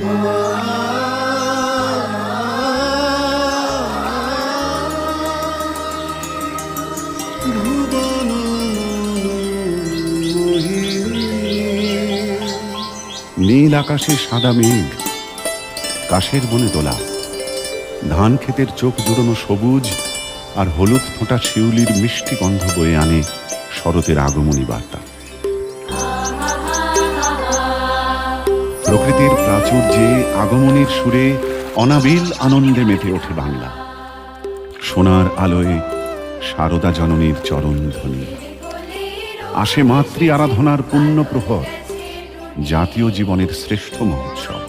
নীল আকাশে সাদা মেঘ, কাশের বনে দোলা, ধান ক্ষেতের চোখ জুড়োনো সবুজ আর হলুদ ফোঁটা শিউলির মিষ্টি গন্ধ বয়ে আনে শরতের আগমনী বার্তা। প্রকৃতির প্রাচুর্যে আগমনীর সুরে অনাবিল আনন্দে মেতে ওঠে বাংলা। সোনার আলোয় শারদা জননীর চরণ ধ্বনি আসে মাতৃ আরাধনার পুণ্য প্রহর, জাতীয় জীবনের শ্রেষ্ঠ মহোৎসব।